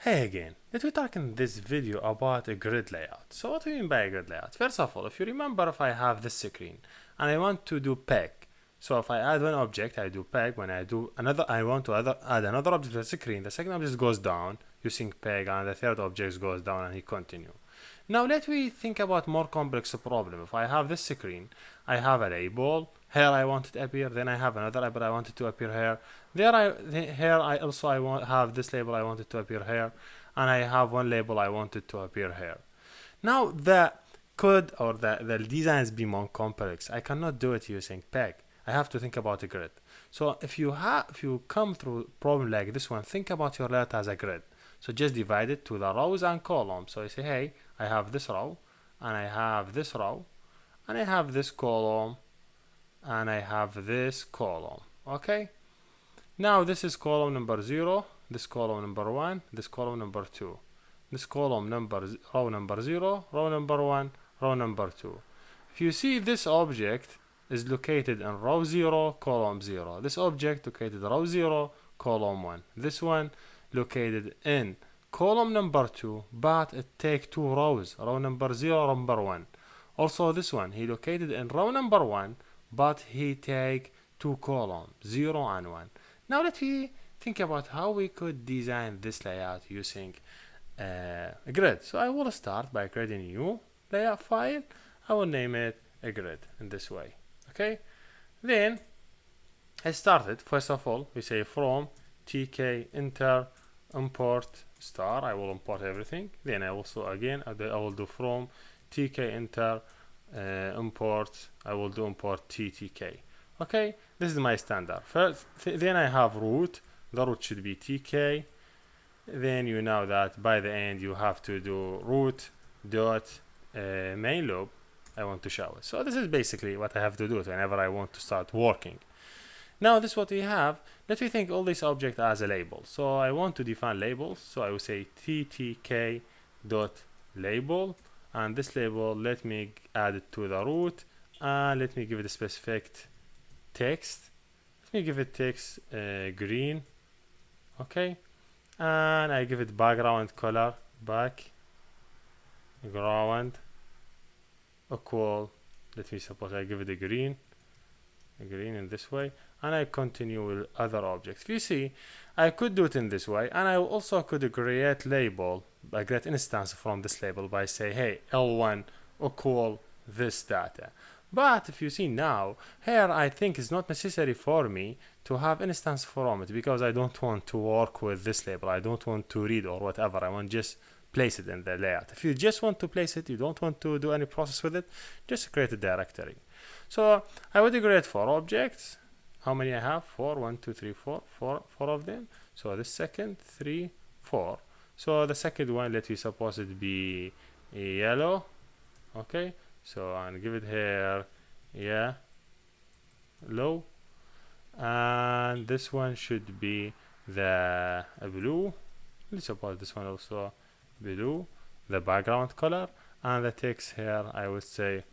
Hey again, let me talk in this video about a grid layout. So what do you mean by a grid layout? First of all, if you remember, if I have this screen and I want to do peg, so if I add one object, I do peg. When I do another, I want to add another object to the screen. The second object goes down using peg, and the third object goes down, and he continue. Now let me think about more complex problem. If I have this screen, I have a label. Here I want it to appear. Then I have another label I want it to appear here. Here I also have this label I want it to appear here, and I have one label I want it to appear here. Now the code or the design is be more complex. I cannot do it using peg. I have to think about a grid. So if you come through problem like this one, think about your layout as a grid. So just divide it to the rows and columns. So you say, hey, I have this row, and I have this row, and I have this column, and I have this column. Okay? Now this is column number 0, this column number 1, this column number 2. This column row number 0, row number 1, row number 2. If you see, this object is located in row 0, column 0. This object located row 0, column 1. This one located in column number 2, but it take 2 rows, row number 0, row number 1. Also this one, he located in row number 1, but he take 2 columns, 0 and 1. Now let me think about how we could design this layout using a grid. So I will start by creating a new layout file. I will name it a grid in this way. Okay, then I started. First of all, we say from tk enter import star. I will import everything. Then I also again I will do from tk enter import. I will do import ttk. Okay, this is my standard. First, then I have root. The root should be tk. Then you know that by the end you have to do root dot main loop. I want to show it. So this is basically what I have to do whenever I want to start working. Now this is what we have. Let me think all these objects as a label. So I want to define labels. So I will say ttk dot label, and this label, let me add it to the root, and let me give it a specific text. Let me give it text green. Okay, and I give it background color background equal, let me suppose I give it a green in this way, and I continue with other objects. If you see, I could do it in this way, and I also could create label, I create instance from this label by say, hey, L1 equal this data. But if you see now, here I think it's not necessary for me to have instance from it, because I don't want to work with this label. I don't want to read or whatever. I want just place it in the layout. If you just want to place it, you don't want to do any process with it, just create a directory. So I would create 4 objects. How many I have? 4. 1, 2, 3, 4. 4 of them. So the second, 3, 4. So the second one, let me suppose it be yellow. Okay. So and give it here, yeah, low, and this one should be the blue. Let's suppose this one also blue, the background color, and the text here I would say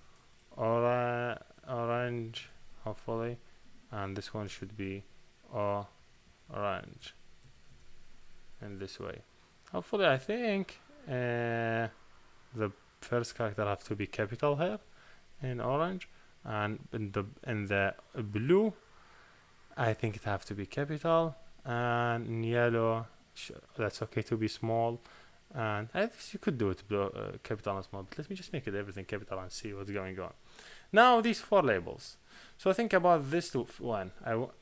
orange, hopefully, and this one should be orange in this way. Hopefully, I think the first character have to be capital here in orange, and in the blue I think it have to be capital, and in yellow that's okay to be small, and I think you could do it capital and small, but let me just make it everything capital and see what's going on. Now these 4 labels, so think about this one.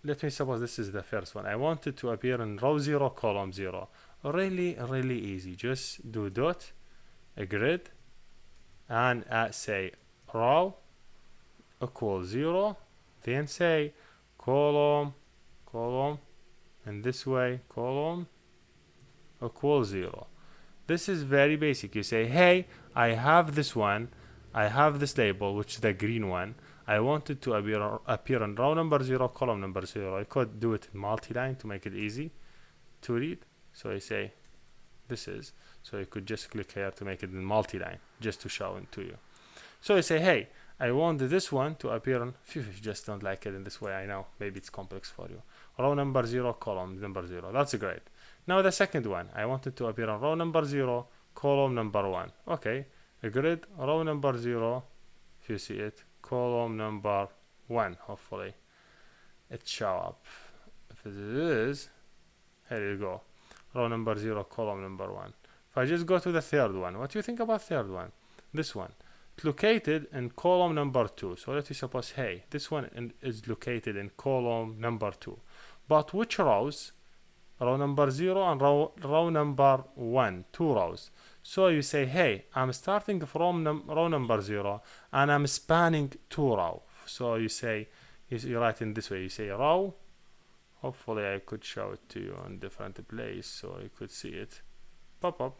Let me suppose this is the first one. I want it to appear in row 0, column 0. Really easy. Just do dot a grid and say row equal 0, then say column in this way, column equal 0. This is very basic. You say, hey, I have this one, I have this label, which is the green one. I want it to appear on row number 0, column number 0. I could do it in multi-line to make it easy to read. So I say this is, so you could just click here to make it in multi-line just to show it to you. So I say, hey, I want this one to appear on, if you just don't like it in this way, I know maybe it's complex for you, row number 0, column number 0. That's great. Now the second one, I want it to appear on row number 0, column number 1. Okay, a grid, row number 0, if you see it, column number 1, hopefully it show up. If it is, here you go, row number 0, column number 1. If I just go to the third one, what do you think about third one? This one, it's located in column number 2. So let me suppose, hey, this one is located in column number 2. But which rows? Row number 0 and row number 1, 2 rows. So you say, hey, I'm starting from row number 0 and I'm spanning 2 rows. So you say, you write in this way, you say row. Hopefully I could show it to you in different place so you could see it pop up.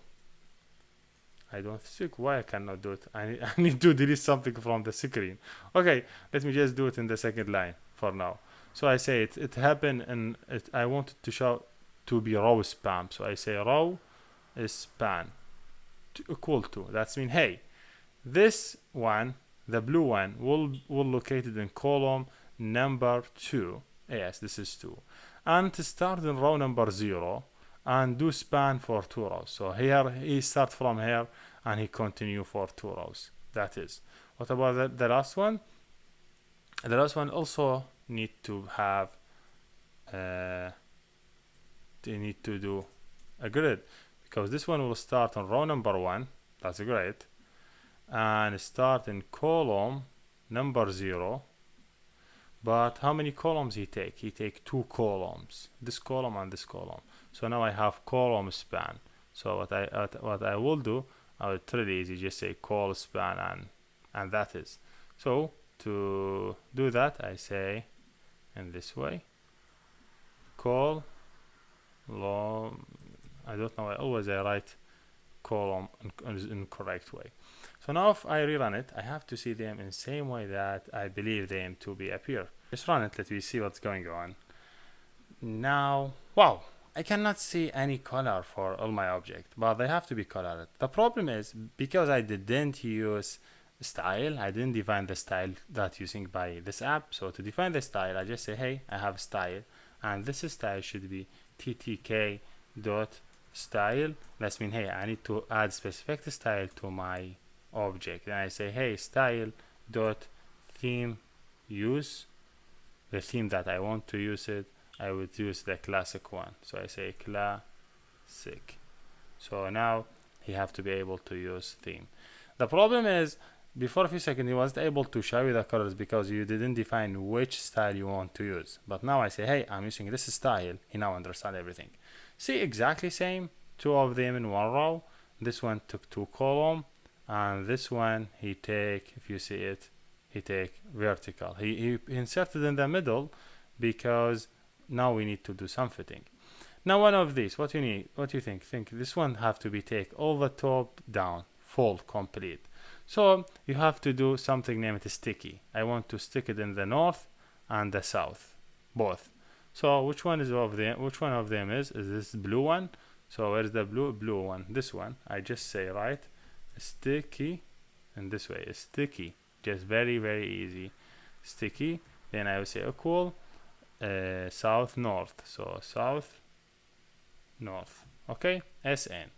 I don't see why I cannot do it. I need to delete something from the screen. Okay, let me just do it in the second line for now. So I say it happened and I want it to show to be row span. So I say row is span equal to. That's mean, hey, this one, the blue one, will located in column number 2. Yes, this is 2. And to start in row number 0 and do span for 2 rows. So here he start from here and he continue for 2 rows. That is. What about the last one? The last one also need to have they need to do a grid, because this one will start on row number 1. That's great. And start in column number 0. But how many columns he take? He take 2 columns, this column and this column. So now I have column span. So what I will do, it's really easy, just say col span and that is. So to do that, I say in this way, col long, I don't know, I write column in correct way. So now if I rerun it, I have to see them in the same way that I believe them to be appear. Just run it, let me see what's going on. Now, wow, I cannot see any color for all my objects, but they have to be colored. The problem is, because I didn't use style, I didn't define the style that using by this app. So to define the style, I just say, hey, I have style, and this style should be ttk dot style. That's mean, hey, I need to add specific style to my object. And I say, hey, style dot theme use, the theme that I want to use it. I would use the classic one. So I say classic. So now he have to be able to use theme. The problem is, before a few seconds he wasn't able to show you the colors because you didn't define which style you want to use. But now I say, hey, I'm using this style. He now understands everything. See, exactly same, 2 of them in 1 row. This one took 2 column, and this one he take, if you see it, he take vertical. He inserted in the middle because now we need to do some fitting. Now one of these, what you think? This one have to be take all the top down, full, complete. So you have to do something named sticky. I want to stick it in the north and the south, both. So which one of them is this blue one? So where's the blue one? This one. I just say right, sticky, in this way, sticky. Just very, very easy, sticky. Then I will say equal south north. So south north. Okay, SN.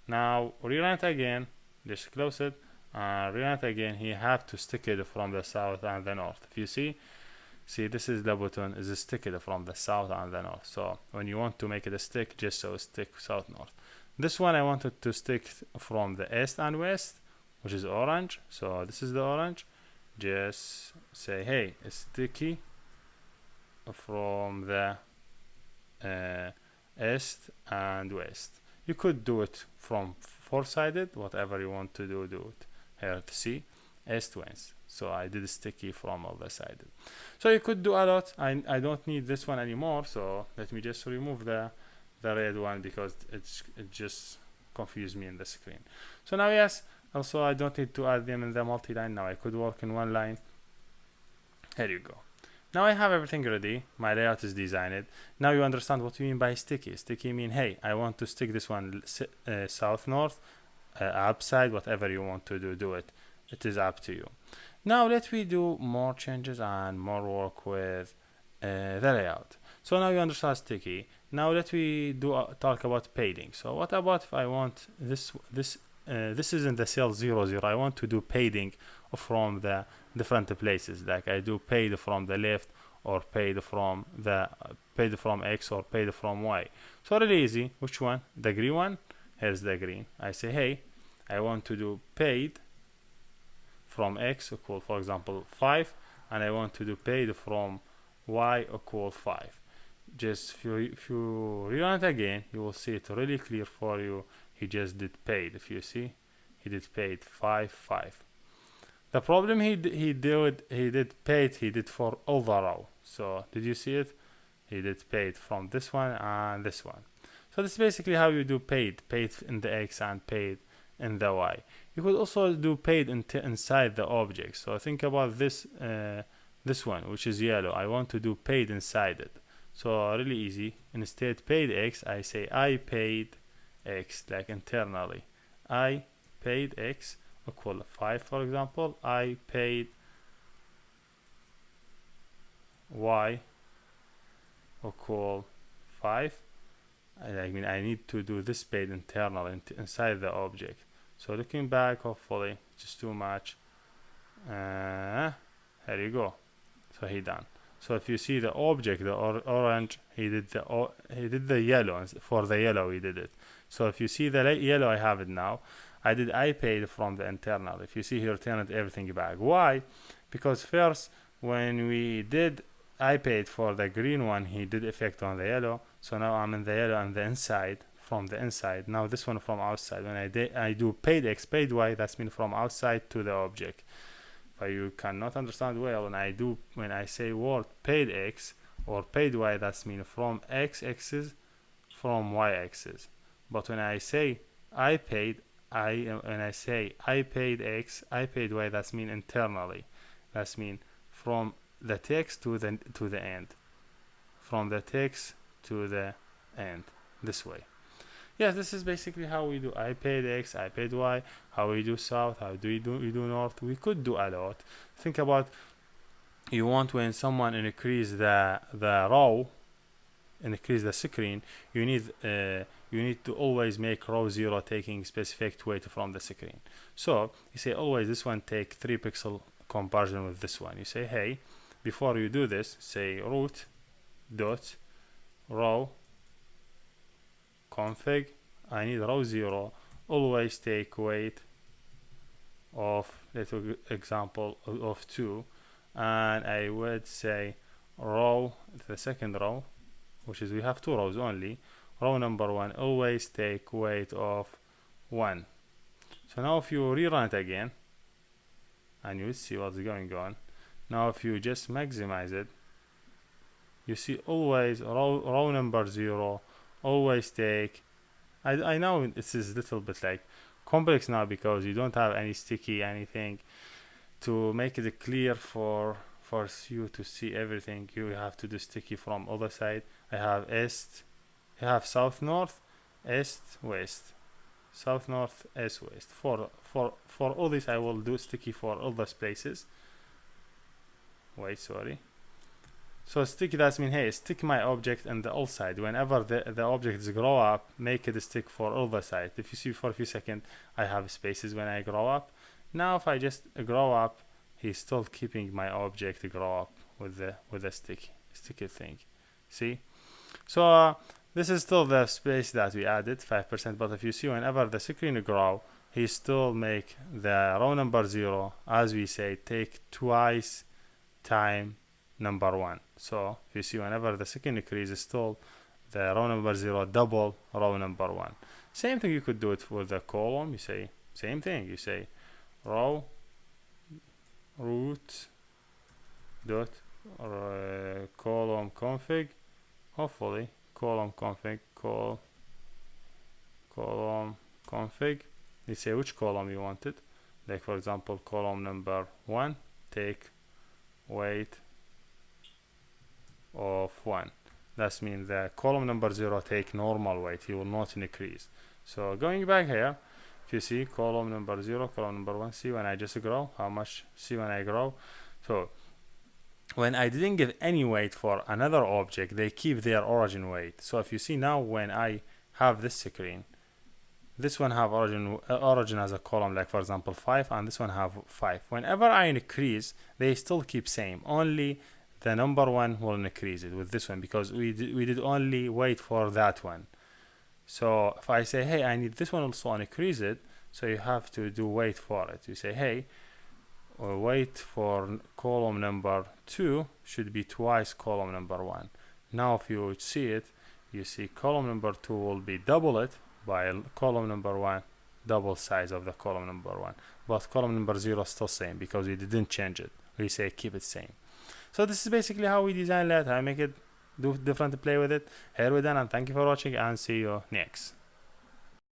Now rerun it again. Just close it. Rerun it again. He have to stick it from the south and the north. If you see, this is the button is stick it from the south and the north. So when you want to make it a stick, just so stick south north. This one I wanted to stick from the east and west, which is orange. So this is the orange. Just say, hey, sticky from the east and west. You could do it from four-sided, whatever you want to do it. Here to see east west. So I did sticky from all the sided. So you could do a lot. I don't need this one anymore. So let me just remove the red one because it just confused me in the screen. So now yes, also I don't need to add them in the multi-line. Now I could work in one line. Here you go. Now I have everything ready. My layout is designed. Now you understand what we mean by sticky. Sticky mean, hey, I want to stick this one south north, upside, whatever you want to do it. It is up to you. Now let me do more changes and more work with the layout. So now you understand sticky. Now let we talk about padding. So what about if I want this isn't the cell 00. I want to do padding from the different places, like I do pad from the left, or pad from X, or pad from Y. So really easy. Which one? The green one. Here's the green. I say, hey, I want to do pad from X equal, for example, 5, and I want to do pad from Y equal 5. Just if you rerun it again, you will see it really clear for you. He just did paid. If you see, he did paid 5 5. The problem he did paid, he did for all the row. So did you see it? He did paid from this one and this one. So this is basically how you do paid in the X and paid in the Y. You could also do paid inside the object. So think about this one, which is yellow. I want to do paid inside it. So really easy. Instead paid X, I say I paid X, like internally. I paid X equal 5, for example. I paid Y equal 5. I mean, I need to do this paid internal inside the object. So looking back, hopefully just too much. Here you go. So he done. So if you see the object, the orange, he did the yellow. For the yellow he did it. So if you see the yellow, I have it now. I paid from the internal. If you see, he returned everything back. Why? Because first, when we did I paid for the green one, he did effect on the yellow. So now I'm in the yellow and the inside, from the inside. Now this one from outside. When I do paid X, paid Y, that's mean from outside to the object. If you cannot understand well, when I say word paid X or paid Y, that's mean from X axis, from Y axis. But when I say I paid, when I say I paid X, I paid Y, that's mean internally. That's mean from the text to the end, from the text to the end, this way. Yes, this is basically how we do I paid X, I paid Y, how we do south, how do we do north. We could do a lot. Think about, you want when someone increase the row, increase the screen, you need to always make row 0 taking specific weight from the screen. So you say always this one take 3 pixel comparison with this one. You say, hey, before you do this, say root dot row config, I need row 0, always take weight of, let's example of 2, and I would say row, the second row, which is we have 2 rows only, row number 1, always take weight of 1. So now if you rerun it again, and you see what's going on. Now if you just maximize it, you see always row number 0 always take, I know this is a little bit like complex now because you don't have any sticky anything to make it clear for you to see everything. You have to do sticky from other side. I have east, I have south north, east west, south north, east west. For all this I will do sticky for all those places. Wait, sorry. So sticky, that's mean, hey, stick my object in the all side. Whenever the objects grow up, make it stick for all the side. If you see for a few seconds, I have spaces when I grow up. Now if I just grow up, he's still keeping my object grow up with the sticky thing. See? So this is still the space that we added, 5%. But if you see, whenever the screen grow, he still make the row number 0, as we say, take twice time number 1. So if you see, whenever the second increase is still the row number 0 double row number 1. Same thing, you could do it with the column. You say same thing, you say row root dot column config, hopefully column config, column config. You say which column you want it, like for example column number 1 take weight of 1. That means the column number 0 take normal weight, he will not increase. So going back here, if you see column number 0, column number 1, see when I just grow, how much, see when I grow. So when I didn't give any weight for another object, they keep their origin weight. So if you see now, when I have this screen, this one have origin as a column, like for example 5, and this one have 5. Whenever I increase, they still keep same. Only the number one will increase it with this one, because we did only wait for that one. So if I say, hey, I need this one also increase it, so you have to do wait for it. You say, hey, wait for column number 2 should be twice column number 1. Now if you see it, you see column number 2 will be double it by column number 1, double size of the column number 1. But column number 0 is still same because we didn't change it. We say keep it same. So this is basically how we design layout. I make it do different, play with it. Here we're done, and thank you for watching, and see you next.